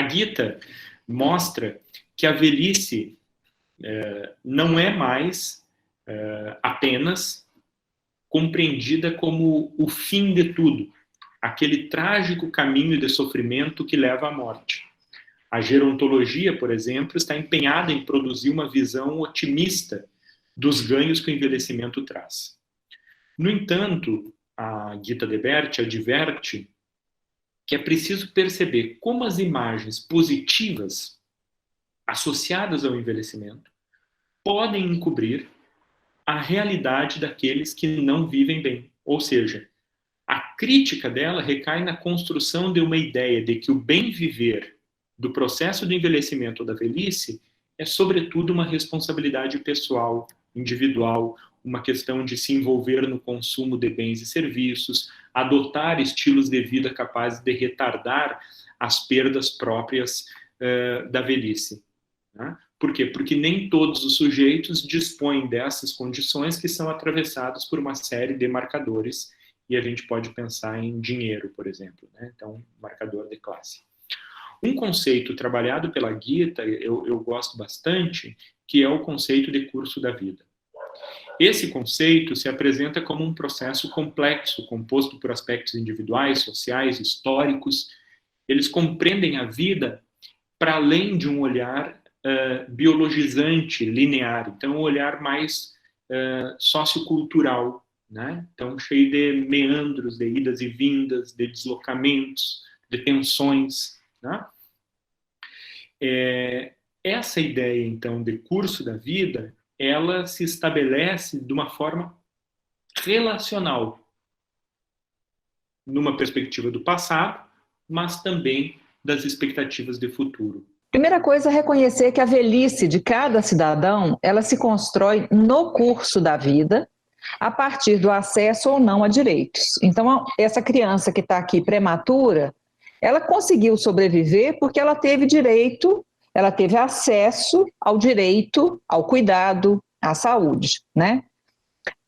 Gita mostra que a velhice não é mais apenas compreendida como o fim de tudo, aquele trágico caminho de sofrimento que leva à morte. A gerontologia, por exemplo, está empenhada em produzir uma visão otimista dos ganhos que o envelhecimento traz. No entanto, a Gita Debert adverte que é preciso perceber como as imagens positivas associadas ao envelhecimento podem encobrir a realidade daqueles que não vivem bem. Ou seja, a crítica dela recai na construção de uma ideia de que o bem viver do processo do envelhecimento ou da velhice é, sobretudo, uma responsabilidade pessoal, individual, uma questão de se envolver no consumo de bens e serviços, adotar estilos de vida capazes de retardar as perdas próprias da velhice. Né? Por quê? Porque nem todos os sujeitos dispõem dessas condições que são atravessadas por uma série de marcadores, e a gente pode pensar em dinheiro, por exemplo, né? Então, marcador de classe. Um conceito trabalhado pela Gita, eu gosto bastante, que é o conceito de curso da vida. Esse conceito se apresenta como um processo complexo, composto por aspectos individuais, sociais, históricos. Eles compreendem a vida para além de um olhar biologizante, linear. Então, um olhar mais sociocultural, né? Então, cheio de meandros, de idas e vindas, de deslocamentos, de tensões, né? Essa ideia, então, de curso da vida, ela se estabelece de uma forma relacional, numa perspectiva do passado, mas também das expectativas de futuro. Primeira coisa é reconhecer que a velhice de cada cidadão, ela se constrói no curso da vida, a partir do acesso ou não a direitos. Então, essa criança que está aqui prematura, ela conseguiu sobreviver porque ela teve direito, ela teve acesso ao direito, ao cuidado, à saúde, né?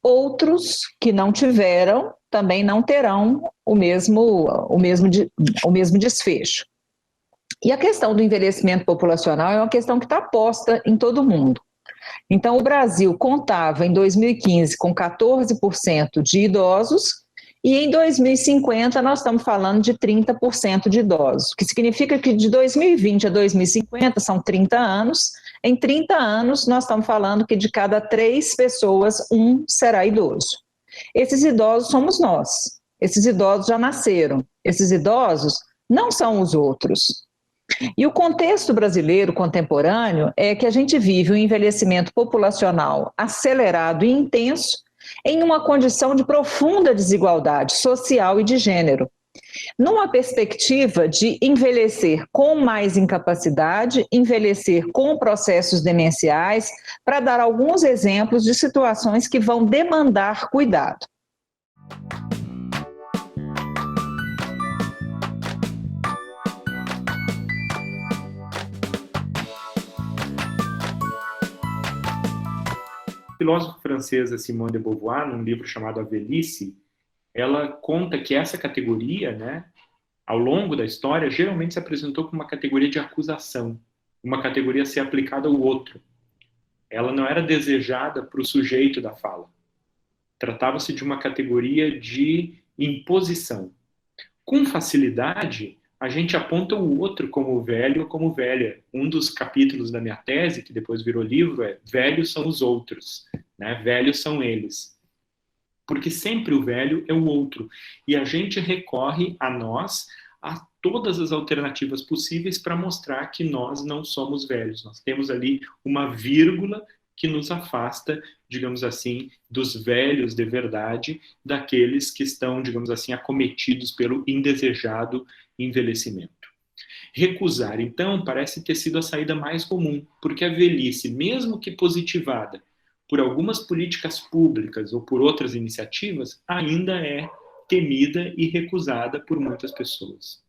Outros que não tiveram também não terão o mesmo desfecho. E a questão do envelhecimento populacional é uma questão que está posta em todo o mundo. Então, o Brasil contava em 2015 com 14% de idosos e em 2050 nós estamos falando de 30% de idosos, o que significa que de 2020 a 2050 são 30 anos. Em 30 anos nós estamos falando que de cada 3 pessoas, 1 será idoso. Esses idosos somos nós, esses idosos já nasceram, esses idosos não são os outros. E o contexto brasileiro contemporâneo é que a gente vive um envelhecimento populacional acelerado e intenso em uma condição de profunda desigualdade social e de gênero, numa perspectiva de envelhecer com mais incapacidade, envelhecer com processos demenciais, para dar alguns exemplos de situações que vão demandar cuidado. A filósofa francesa Simone de Beauvoir, num livro chamado A Velhice, ela conta que essa categoria, né, ao longo da história, geralmente se apresentou como uma categoria de acusação, uma categoria a ser aplicada ao outro. Ela não era desejada para o sujeito da fala. Tratava-se de uma categoria de imposição. Com facilidade, a gente aponta o outro como velho ou como velha. Um dos capítulos da minha tese, que depois virou livro, é Velhos são os outros, né? Velhos são eles. Porque sempre o velho é o outro. E a gente recorre a nós, a todas as alternativas possíveis para mostrar que nós não somos velhos. Nós temos ali uma vírgula que nos afasta, digamos assim, dos velhos de verdade, daqueles que estão, digamos assim, acometidos pelo indesejado envelhecimento. Recusar, então, parece ter sido a saída mais comum, porque a velhice, mesmo que positivada por algumas políticas públicas ou por outras iniciativas, ainda é temida e recusada por muitas pessoas.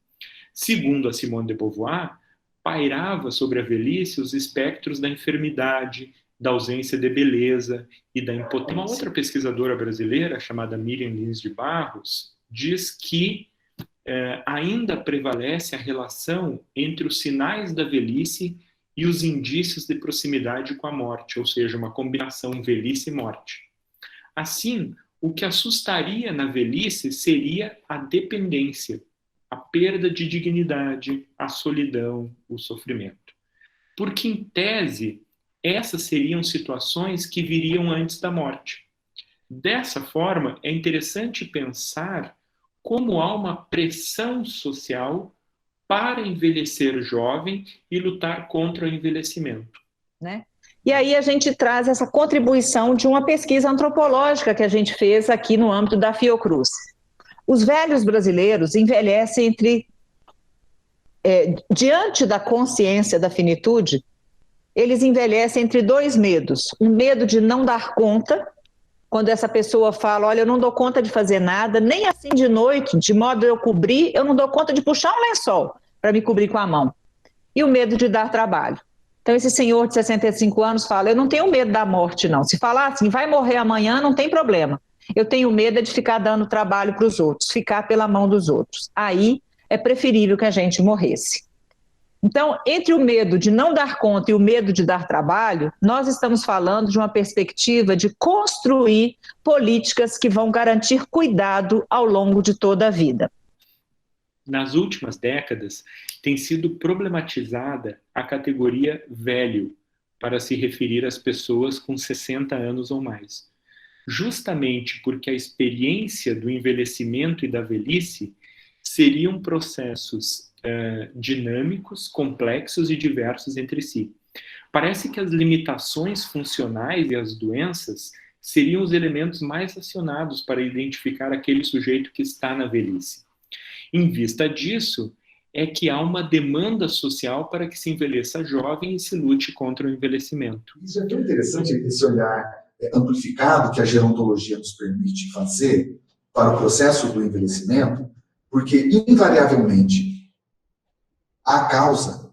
Segundo a Simone de Beauvoir, pairava sobre a velhice os espectros da enfermidade, da ausência de beleza e da impotência. Uma outra pesquisadora brasileira, chamada Miriam Lins de Barros, diz que ainda prevalece a relação entre os sinais da velhice e os indícios de proximidade com a morte, ou seja, uma combinação velhice e morte. Assim, o que assustaria na velhice seria a dependência, a perda de dignidade, a solidão, o sofrimento. Porque, em tese, essas seriam situações que viriam antes da morte. Dessa forma, é interessante pensar como há uma pressão social para envelhecer jovem e lutar contra o envelhecimento. Né? E aí a gente traz essa contribuição de uma pesquisa antropológica que a gente fez aqui no âmbito da Fiocruz. Os velhos brasileiros envelhecem diante da consciência da finitude, eles envelhecem entre dois medos. Um medo de não dar conta, quando essa pessoa fala, olha, eu não dou conta de fazer nada, nem assim de noite, de modo eu cobrir, eu não dou conta de puxar um lençol para me cobrir com a mão. E o medo de dar trabalho. Então esse senhor de 65 anos fala, eu não tenho medo da morte não, se falar assim, vai morrer amanhã, não tem problema. Eu tenho medo de ficar dando trabalho para os outros, ficar pela mão dos outros. Aí é preferível que a gente morresse. Então, entre o medo de não dar conta e o medo de dar trabalho, nós estamos falando de uma perspectiva de construir políticas que vão garantir cuidado ao longo de toda a vida. Nas últimas décadas, tem sido problematizada a categoria velho para se referir às pessoas com 60 anos ou mais. Justamente porque a experiência do envelhecimento e da velhice seriam processos dinâmicos, complexos e diversos entre si. Parece que as limitações funcionais e as doenças seriam os elementos mais acionados para identificar aquele sujeito que está na velhice. Em vista disso, é que há uma demanda social para que se envelheça jovem e se lute contra o envelhecimento. Isso é tão interessante, esse olhar amplificado que a gerontologia nos permite fazer para o processo do envelhecimento, porque, invariavelmente, a causa,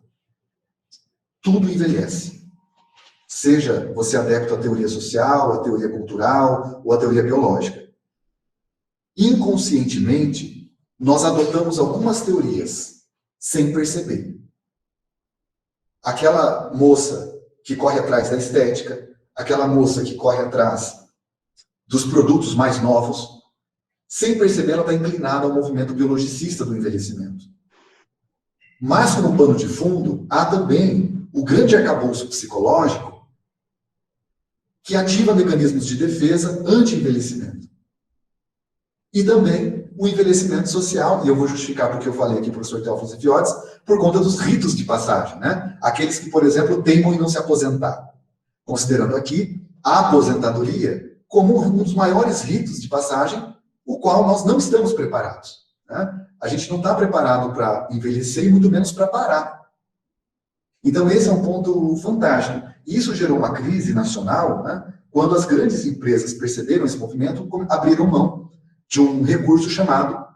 tudo envelhece. Seja você adepto à teoria social, à teoria cultural ou à teoria biológica. Inconscientemente, nós adotamos algumas teorias, sem perceber. Aquela moça que corre atrás da estética, aquela moça que corre atrás dos produtos mais novos, sem perceber, ela está inclinada ao movimento biologicista do envelhecimento. Mas, como pano de fundo, há também o grande arcabouço psicológico que ativa mecanismos de defesa anti-envelhecimento. E também o envelhecimento social, e eu vou justificar porque eu falei aqui, professor Teófilo Zifiotis, por conta dos ritos de passagem, né? Aqueles que, por exemplo, teimam em não se aposentar. Considerando aqui a aposentadoria como um dos maiores ritos de passagem, o qual nós não estamos preparados, né? A gente não está preparado para envelhecer e muito menos para parar. Então, esse é um ponto fantástico. E isso gerou uma crise nacional, né? Quando as grandes empresas perceberam esse movimento, abriram mão de um recurso chamado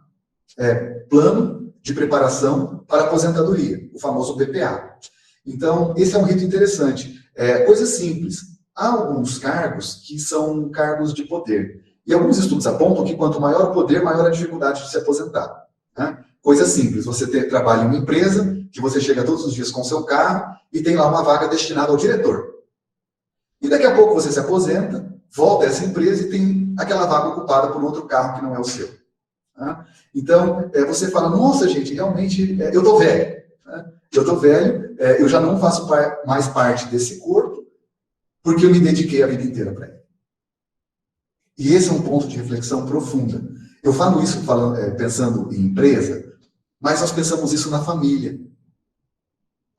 Plano de Preparação para a Aposentadoria, o famoso PPA. Então, esse é um rito interessante. Coisa simples. Há alguns cargos que são cargos de poder. E alguns estudos apontam que quanto maior o poder, maior a dificuldade de se aposentar. Né? Coisa simples, você trabalha em uma empresa, que você chega todos os dias com o seu carro, e tem lá uma vaga destinada ao diretor. E daqui a pouco você se aposenta, volta a essa empresa e tem aquela vaga ocupada por outro carro que não é o seu. Né? Então, você fala, nossa, gente, realmente, eu estou velho. Né? Eu estou velho, eu já não faço mais parte desse corpo, porque eu me dediquei a vida inteira para ele. E esse é um ponto de reflexão profunda. Eu falo isso pensando em empresa, mas nós pensamos isso na família.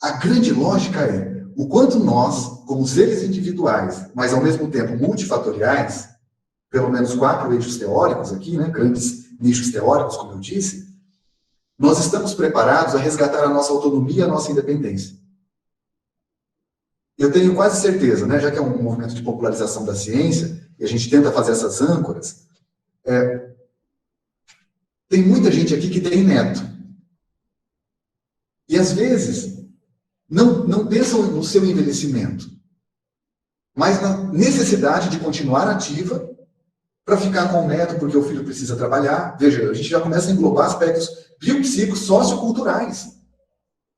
A grande lógica é o quanto nós, como seres individuais, mas ao mesmo tempo multifatoriais, pelo menos 4 eixos teóricos aqui, né, grandes nichos teóricos, como eu disse, nós estamos preparados a resgatar a nossa autonomia e a nossa independência. Eu tenho quase certeza, né, já que é um movimento de popularização da ciência, e a gente tenta fazer essas âncoras, tem muita gente aqui que tem neto. E, às vezes, não pensam no seu envelhecimento, mas na necessidade de continuar ativa para ficar com o neto porque o filho precisa trabalhar. Veja, a gente já começa a englobar aspectos biopsíquicos, socioculturais.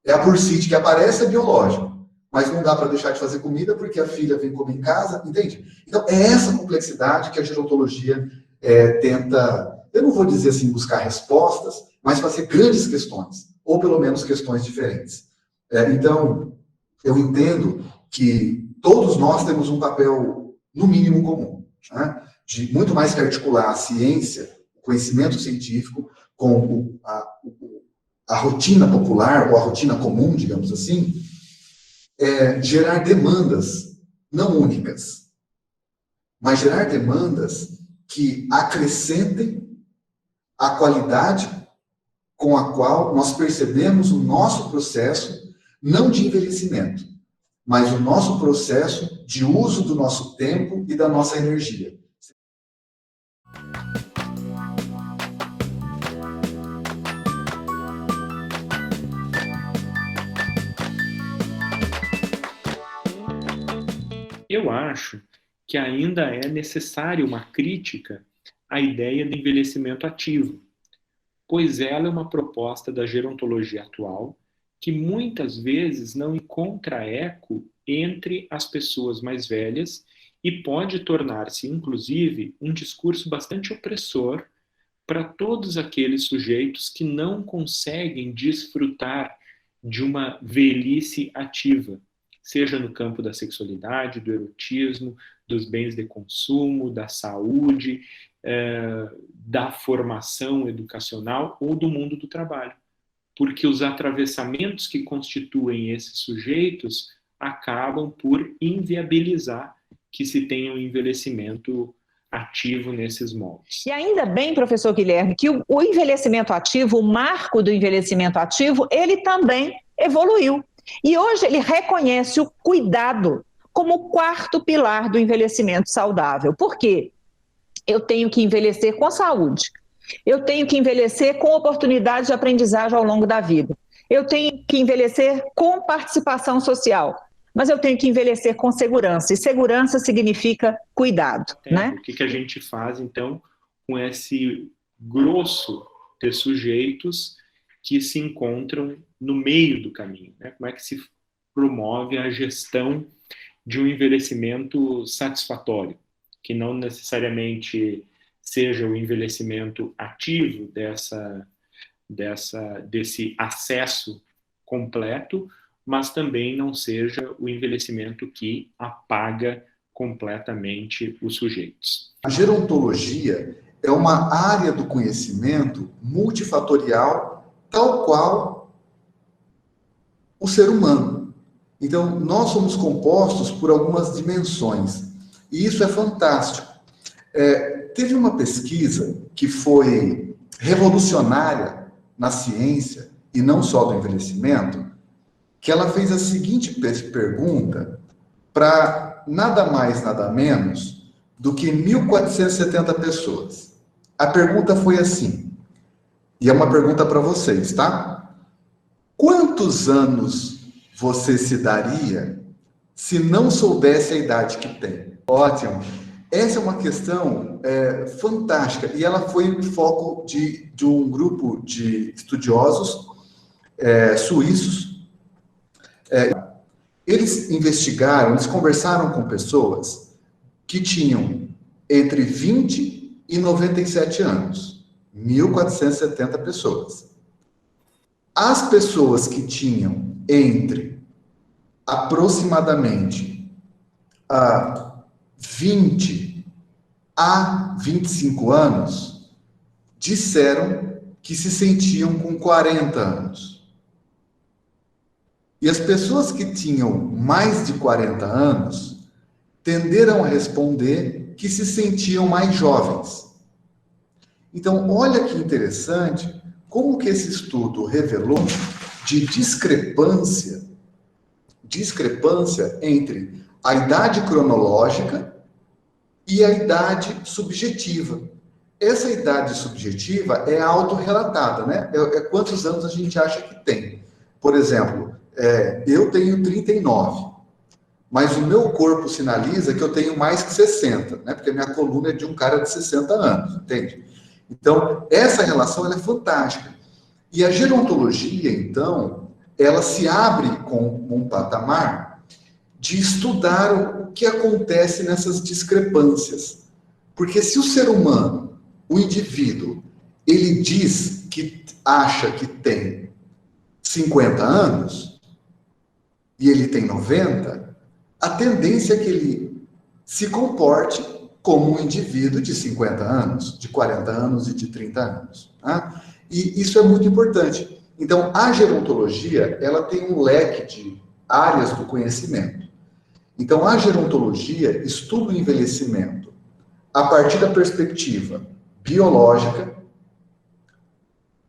É a bursite que aparece, é biológico. Mas não dá para deixar de fazer comida porque a filha vem comer em casa, entende? Então, é essa complexidade que a gerontologia tenta, eu não vou dizer assim, buscar respostas, mas fazer grandes questões, ou pelo menos questões diferentes. Então, eu entendo que todos nós temos um papel, no mínimo, comum, né? De muito mais que articular a ciência, o conhecimento científico, com a rotina popular, ou a rotina comum, digamos assim, gerar demandas não únicas, mas gerar demandas que acrescentem a qualidade com a qual nós percebemos o nosso processo, não de envelhecimento, mas o nosso processo de uso do nosso tempo e da nossa energia. Eu acho que ainda é necessária uma crítica à ideia do envelhecimento ativo, pois ela é uma proposta da gerontologia atual que muitas vezes não encontra eco entre as pessoas mais velhas e pode tornar-se, inclusive, um discurso bastante opressor para todos aqueles sujeitos que não conseguem desfrutar de uma velhice ativa, seja no campo da sexualidade, do erotismo, dos bens de consumo, da saúde, da formação educacional ou do mundo do trabalho. Porque os atravessamentos que constituem esses sujeitos acabam por inviabilizar que se tenha um envelhecimento ativo nesses moldes. E ainda bem, professor Guilherme, que o envelhecimento ativo, o marco do envelhecimento ativo, ele também evoluiu. E hoje ele reconhece o cuidado como o quarto pilar do envelhecimento saudável. Por quê? Eu tenho que envelhecer com saúde. Eu tenho que envelhecer com oportunidades de aprendizagem ao longo da vida. Eu tenho que envelhecer com participação social. Mas eu tenho que envelhecer com segurança. E segurança significa cuidado, né? O que a gente faz, então, com esse grosso de sujeitos que se encontram no meio do caminho, né? Como é que se promove a gestão de um envelhecimento satisfatório, que não necessariamente seja o envelhecimento ativo desse acesso completo, mas também não seja o envelhecimento que apaga completamente os sujeitos. A gerontologia é uma área do conhecimento multifatorial, tal qual o ser humano. Então, nós somos compostos por algumas dimensões, e isso é fantástico. Teve uma pesquisa que foi revolucionária na ciência, e não só do envelhecimento, que ela fez a seguinte pergunta para nada mais, nada menos do que 1.470 pessoas. A pergunta foi assim, e é uma pergunta para vocês, tá? Quantos anos você se daria se não soubesse a idade que tem? Ótimo. Essa é uma questão fantástica, e ela foi foco de um grupo de estudiosos suíços. Eles investigaram, eles conversaram com pessoas que tinham entre 20 e 97 anos. 1.470 pessoas. As pessoas que tinham entre aproximadamente 20 a 25 anos disseram que se sentiam com 40 anos. E as pessoas que tinham mais de 40 anos tenderam a responder que se sentiam mais jovens. Então, olha que interessante como que esse estudo revelou de discrepância entre a idade cronológica e a idade subjetiva. Essa idade subjetiva é autorrelatada, né? É quantos anos a gente acha que tem. Por exemplo, eu tenho 39. mas o meu corpo sinaliza que eu tenho mais que 60, né? Porque a minha coluna é de um cara de 60 anos, entende? Então, essa relação ela é fantástica. E a gerontologia, então, ela se abre com um patamar de estudar o que acontece nessas discrepâncias. Porque se o ser humano, o indivíduo, ele diz que acha que tem 50 anos e ele tem 90, a tendência é que ele se comporte como um indivíduo de 50 anos, de 40 anos e de 30 anos. Tá? E isso é muito importante. Então, a gerontologia, ela tem um leque de áreas do conhecimento. Então, a gerontologia estuda o envelhecimento a partir da perspectiva biológica,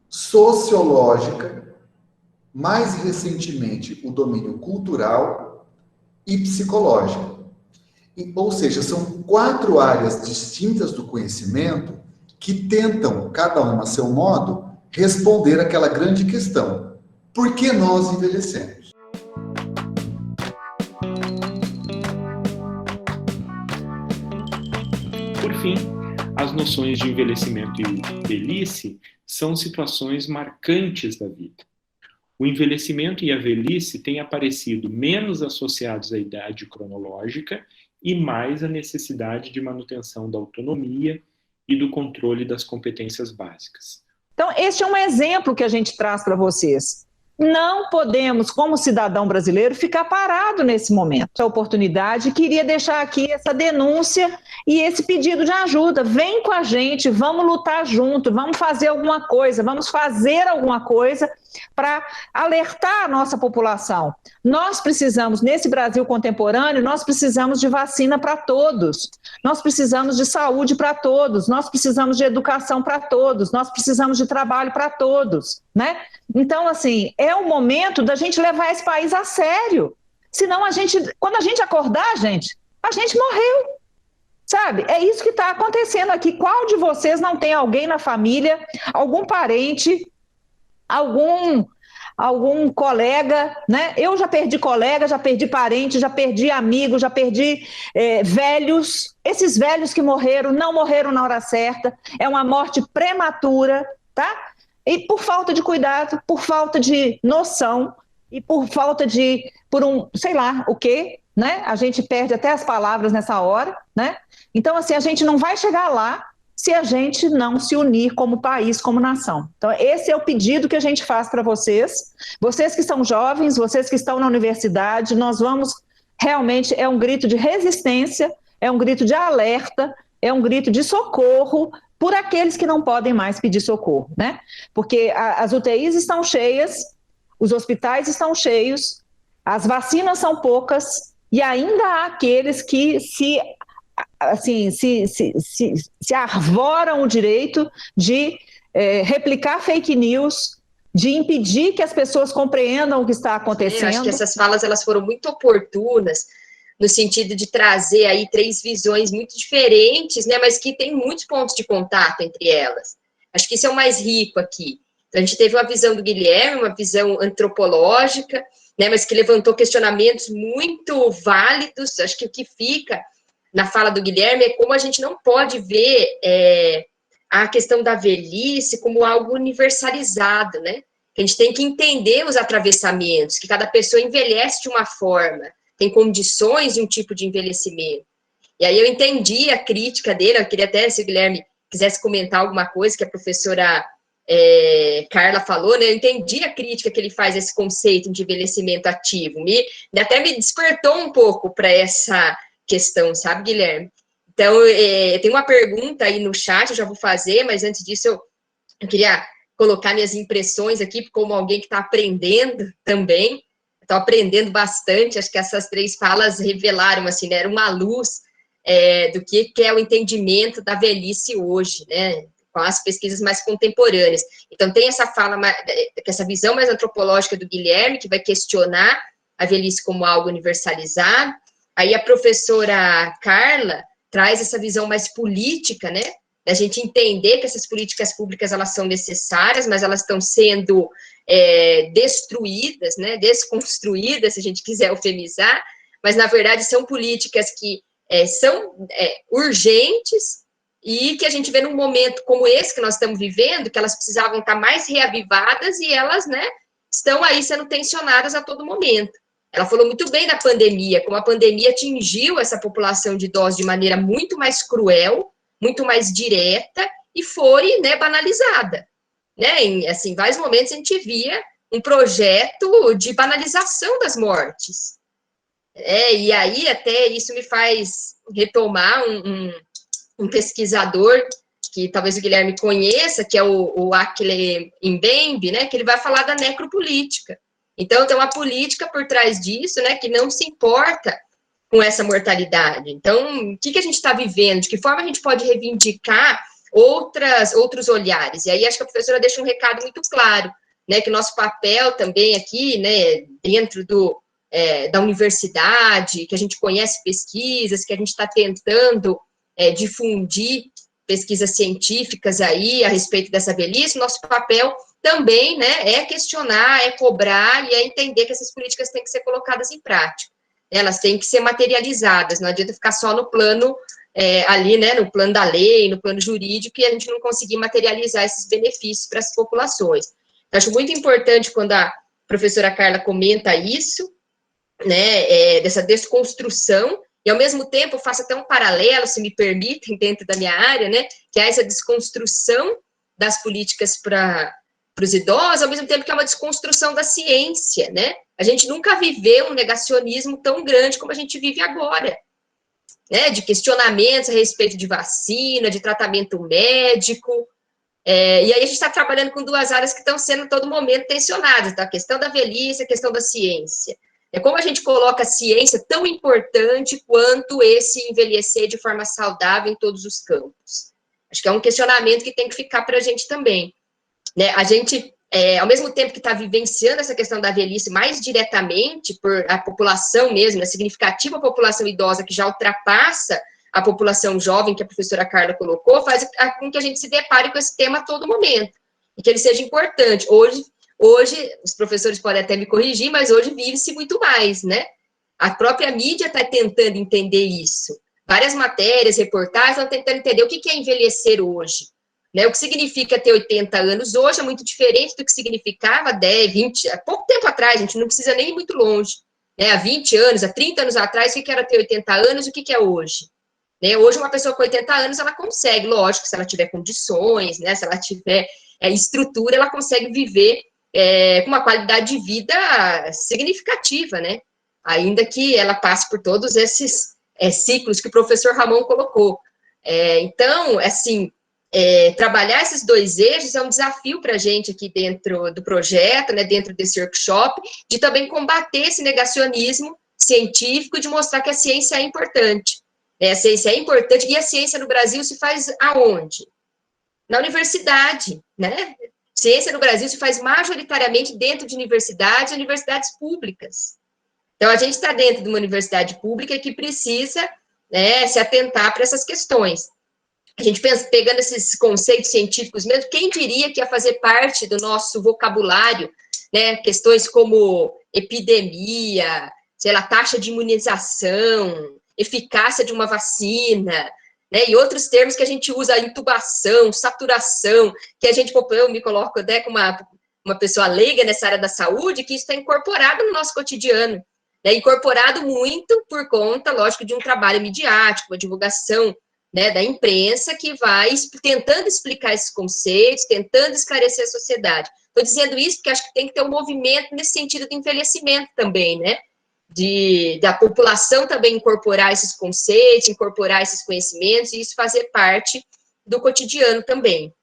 sociológica, mais recentemente o domínio cultural e psicológico. Ou seja, são 4 áreas distintas do conhecimento que tentam, cada uma a seu modo, responder àquela grande questão: por que nós envelhecemos? Por fim, as noções de envelhecimento e velhice são situações marcantes da vida. O envelhecimento e a velhice têm aparecido menos associados à idade cronológica e mais à necessidade de manutenção da autonomia e do controle das competências básicas. Então, este é um exemplo que a gente traz para vocês. Não podemos, como cidadão brasileiro, ficar parado nesse momento. Essa oportunidade, queria deixar aqui essa denúncia e esse pedido de ajuda. Vem com a gente, vamos lutar junto, vamos fazer alguma coisa para alertar a nossa população. Nós precisamos, nesse Brasil contemporâneo, nós precisamos de vacina para todos, nós precisamos de saúde para todos, nós precisamos de educação para todos, nós precisamos de trabalho para todos, né? Então, assim, é o momento da gente levar esse país a sério. Senão, quando a gente acordar, a gente morreu, sabe? É isso que está acontecendo aqui. Qual de vocês não tem alguém na família, algum parente, algum colega, né? Eu já perdi colega, já perdi parente, já perdi amigo, já perdi velhos. Esses velhos que morreram, não morreram na hora certa. É uma morte prematura, tá? E por falta de cuidado, por falta de noção e por falta sei lá o quê, né? A gente perde até as palavras nessa hora, né? Então, assim, a gente não vai chegar lá se a gente não se unir como país, como nação. Então, esse é o pedido que a gente faz para vocês que são jovens, vocês que estão na universidade, nós vamos, realmente, é um grito de resistência, é um grito de alerta, é um grito de socorro por aqueles que não podem mais pedir socorro, né? Porque as UTIs estão cheias, os hospitais estão cheios, as vacinas são poucas e ainda há aqueles que se arvoram o direito de replicar fake news, de impedir que as pessoas compreendam o que está acontecendo. Eu acho que essas falas elas foram muito oportunas, no sentido de trazer aí 3 visões muito diferentes, né, mas que tem muitos pontos de contato entre elas. Acho que isso é o mais rico aqui. Então, a gente teve uma visão do Guilherme, uma visão antropológica, né, mas que levantou questionamentos muito válidos. Acho que o que fica na fala do Guilherme é como a gente não pode ver a questão da velhice como algo universalizado, né? A gente tem que entender os atravessamentos, que cada pessoa envelhece de uma forma, tem condições de um tipo de envelhecimento. E aí eu entendi a crítica dele, eu queria até, se o Guilherme quisesse comentar alguma coisa que a professora Carla falou, né? Eu entendi a crítica que ele faz a esse conceito de envelhecimento ativo, até me despertou um pouco para essa questão, sabe, Guilherme? Então, tem uma pergunta aí no chat, eu já vou fazer, mas antes disso eu queria colocar minhas impressões aqui, como alguém que está aprendendo também. Estou aprendendo bastante, acho que essas 3 falas revelaram, assim, né, era uma luz do que é o entendimento da velhice hoje, né, com as pesquisas mais contemporâneas. Então, tem essa fala, essa visão mais antropológica do Guilherme, que vai questionar a velhice como algo universalizado. Aí a professora Carla traz essa visão mais política, né, da gente entender que essas políticas públicas, elas são necessárias, mas elas estão sendo destruídas, né, desconstruídas, se a gente quiser eufemizar, mas, na verdade, são políticas que são urgentes e que a gente vê num momento como esse que nós estamos vivendo, que elas precisavam estar mais reavivadas e elas, né, estão aí sendo tensionadas a todo momento. Ela falou muito bem da pandemia, como a pandemia atingiu essa população de idosos de maneira muito mais cruel, muito mais direta e foi, né, banalizada. Né? Em assim, vários momentos a gente via um projeto de banalização das mortes. E aí até isso me faz retomar um pesquisador que talvez o Guilherme conheça, que é o Akile Mbembe, né, que ele vai falar da necropolítica. Então, tem uma política por trás disso, né, que não se importa com essa mortalidade. Então, o que a gente está vivendo? De que forma a gente pode reivindicar outros olhares? E aí, acho que a professora deixa um recado muito claro, né, que nosso papel também aqui, né, dentro da universidade, que a gente conhece pesquisas, que a gente está tentando difundir pesquisas científicas aí a respeito dessa velhice, nosso papel também, né, é questionar, é cobrar e é entender que essas políticas têm que ser colocadas em prática. Elas têm que ser materializadas, não adianta ficar só no plano ali, né, no plano da lei, no plano jurídico, e a gente não conseguir materializar esses benefícios para as populações. Eu acho muito importante quando a professora Carla comenta isso, né, dessa desconstrução, e ao mesmo tempo eu faço até um paralelo, se me permitem, dentro da minha área, né, que é essa desconstrução das políticas para os idosos, ao mesmo tempo que é uma desconstrução da ciência, né? A gente nunca viveu um negacionismo tão grande como a gente vive agora, né? De questionamentos a respeito de vacina, de tratamento médico, e aí a gente está trabalhando com duas áreas que estão sendo a todo momento tensionadas, tá? A questão da velhice, a questão da ciência. É como a gente coloca a ciência tão importante quanto esse envelhecer de forma saudável em todos os campos. Acho que é um questionamento que tem que ficar para a gente também. Né? A gente, ao mesmo tempo que está vivenciando essa questão da velhice mais diretamente por a população mesmo, a significativa população idosa que já ultrapassa a população jovem, que a professora Carla colocou, faz com que a gente se depare com esse tema a todo momento, e que ele seja importante. Hoje, os professores podem até me corrigir, mas hoje vive-se muito mais, né? A própria mídia está tentando entender isso. Várias matérias, reportagens estão tentando entender o que é envelhecer hoje. Né? O que significa ter 80 anos hoje é muito diferente do que significava 10, 20, há pouco tempo atrás, a gente não precisa nem ir muito longe. Né? Há 20 anos, há 30 anos atrás, o que era ter 80 anos e o que é hoje? Né? Hoje, uma pessoa com 80 anos, ela consegue, lógico, se ela tiver condições, né? Se ela tiver estrutura, ela consegue viver com uma qualidade de vida significativa, né? Ainda que ela passe por todos esses ciclos que o professor Ramon colocou. Então, assim, trabalhar esses dois eixos é um desafio para a gente aqui dentro do projeto, né, dentro desse workshop, de também combater esse negacionismo científico, de mostrar que a ciência é importante. A ciência é importante, e a ciência no Brasil se faz aonde? Na universidade, né? Ciência no Brasil se faz majoritariamente dentro de universidades públicas. Então, a gente está dentro de uma universidade pública que precisa, né, se atentar para essas questões. A gente pensa, pegando esses conceitos científicos mesmo, quem diria que ia fazer parte do nosso vocabulário, né, questões como epidemia, sei lá, taxa de imunização, eficácia de uma vacina, né, e outros termos que a gente usa, intubação, saturação, que a gente, eu me coloco até com uma pessoa leiga nessa área da saúde, que isso está incorporado no nosso cotidiano, né, incorporado muito por conta, lógico, de um trabalho midiático, uma divulgação, né, da imprensa, que vai tentando explicar esses conceitos, tentando esclarecer a sociedade. Estou dizendo isso porque acho que tem que ter um movimento nesse sentido de envelhecimento também, né, da população também incorporar esses conceitos, incorporar esses conhecimentos, e isso fazer parte do cotidiano também.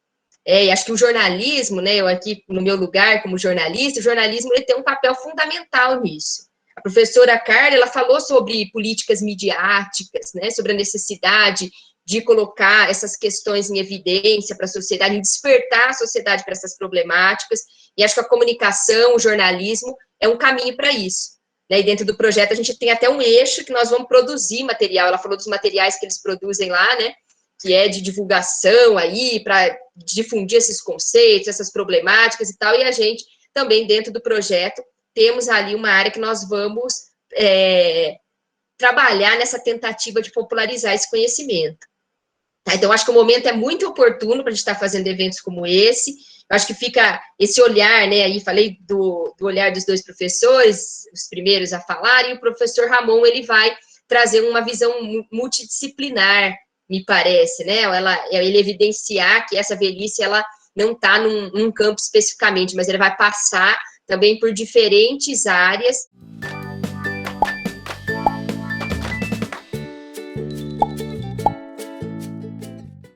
E acho que o jornalismo, né, eu aqui no meu lugar como jornalista, o jornalismo ele tem um papel fundamental nisso. A professora Carla, ela falou sobre políticas midiáticas, né, sobre a necessidade de colocar essas questões em evidência para a sociedade, em despertar a sociedade para essas problemáticas, e acho que a comunicação, o jornalismo, é um caminho para isso. E dentro do projeto a gente tem até um eixo que nós vamos produzir material, ela falou dos materiais que eles produzem lá, né, que é de divulgação aí, para difundir esses conceitos, essas problemáticas e tal, e a gente também dentro do projeto temos ali uma área que nós vamos trabalhar nessa tentativa de popularizar esse conhecimento. Então, acho que o momento é muito oportuno para a gente estar fazendo eventos como esse. Eu acho que fica esse olhar, né? Aí falei do olhar dos dois professores, os primeiros a falar, e o professor Ramon, ele vai trazer uma visão multidisciplinar, me parece, né? Ele evidenciar que essa velhice, ela não está num campo especificamente, mas ele vai passar também por diferentes áreas.